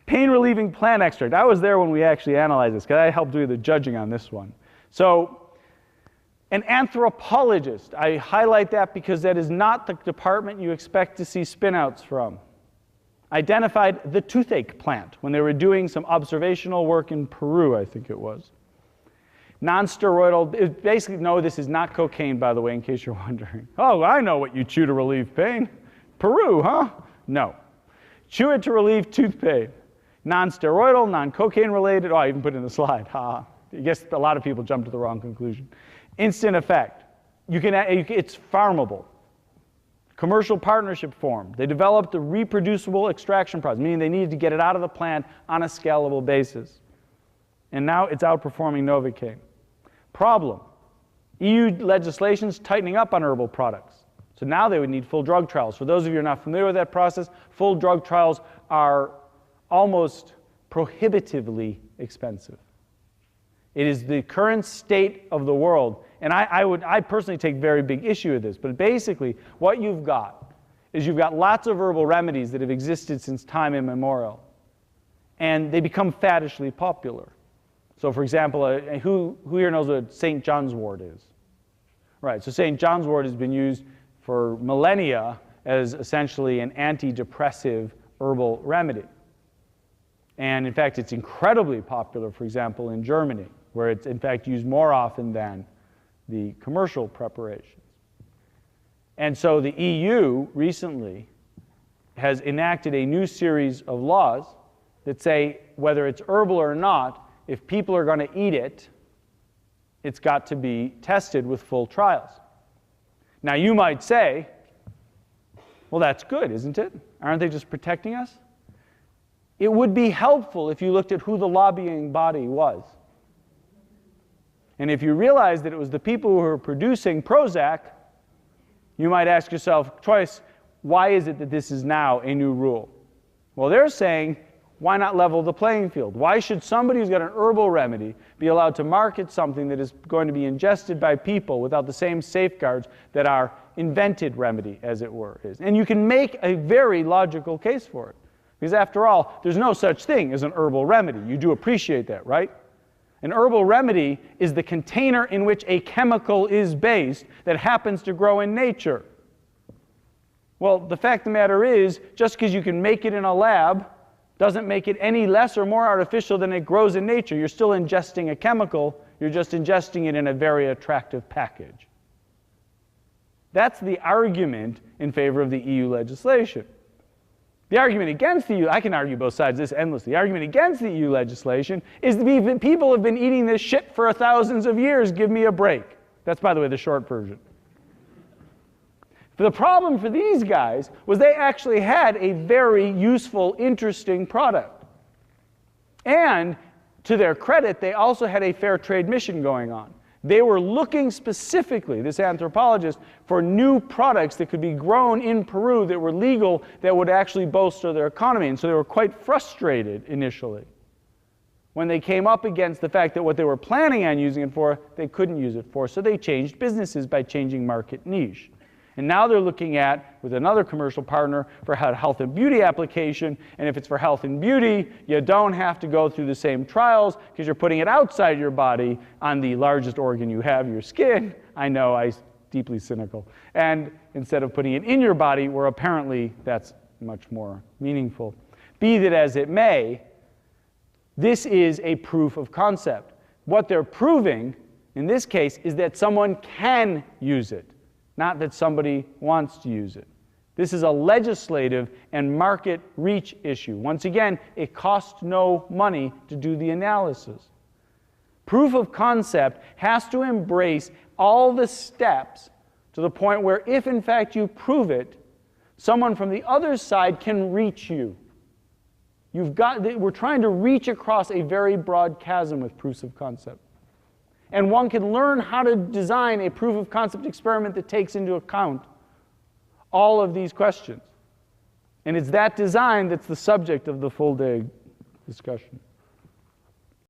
Pain-relieving plant extract. I was there when we actually analyzed this because I helped do the judging on this one. So an anthropologist, I highlight that because that is not the department you expect to see spinouts from, identified the toothache plant when they were doing some observational work in Peru, I think it was. Non-steroidal, basically, no, this is not cocaine, by the way, in case you're wondering. Oh, I know what you chew to relieve pain. Peru, huh? No. Chew it to relieve tooth pain. Non-steroidal, non-cocaine related. Oh, I even put it in the slide. I guess a lot of people jump to the wrong conclusion. Instant effect. It's farmable. Commercial partnership formed. They developed a reproducible extraction process, meaning they needed to get it out of the plant on a scalable basis. And now it's outperforming Novocaine. Problem. EU legislation's tightening up on herbal products. So now they would need full drug trials. For those of you who are not familiar with that process, full drug trials are almost prohibitively expensive. It is the current state of the world. And I personally take very big issue with this. But basically, what you've got is you've got lots of herbal remedies that have existed since time immemorial. And they become faddishly popular. So for example, who here knows what St. John's wort is? Right, so St. John's wort has been used for millennia as essentially an antidepressive herbal remedy. And in fact, it's incredibly popular, for example, in Germany, where it's in fact used more often than the commercial preparations. And so the EU recently has enacted a new series of laws that say whether it's herbal or not, if people are going to eat it, it's got to be tested with full trials. Now you might say, well, that's good, isn't it? Aren't they just protecting us? It would be helpful if you looked at who the lobbying body was. And if you realized that it was the people who were producing Prozac, you might ask yourself twice, why is it that this is now a new rule? Well, they're saying, why not level the playing field? Why should somebody who's got an herbal remedy be allowed to market something that is going to be ingested by people without the same safeguards that our invented remedy, as it were, is? And you can make a very logical case for it. Because after all, there's no such thing as an herbal remedy. You do appreciate that, right? An herbal remedy is the container in which a chemical is based that happens to grow in nature. Well, the fact of the matter is, just because you can make it in a lab doesn't make it any less or more artificial than it grows in nature. You're still ingesting a chemical. You're just ingesting it in a very attractive package. That's the argument in favor of the EU legislation. The argument against the EU, I can argue both sides of this endlessly. The argument against the EU legislation is that people have been eating this shit for thousands of years. Give me a break. That's, by the way, the short version. The problem for these guys was they actually had a very useful, interesting product. And to their credit, they also had a fair trade mission going on. They were looking specifically, this anthropologist, for new products that could be grown in Peru that were legal, that would actually bolster their economy. And so they were quite frustrated initially when they came up against the fact that what they were planning on using it for, they couldn't use it for. So they changed businesses by changing market niche. And now they're looking at, with another commercial partner, for a health and beauty application. And if it's for health and beauty, you don't have to go through the same trials because you're putting it outside your body on the largest organ you have, your skin. I know, I'm deeply cynical. And instead of putting it in your body, where apparently that's much more meaningful. Be that as it may, this is a proof of concept. What they're proving, in this case, is that someone can use it. Not that somebody wants to use it. This is a legislative and market reach issue. Once again, it costs no money to do the analysis. Proof of concept has to embrace all the steps to the point where if in fact you prove it, someone from the other side can reach you. We're trying to reach across a very broad chasm with proofs of concept. And one can learn how to design a proof of concept experiment that takes into account all of these questions. And it's that design that's the subject of the full day discussion.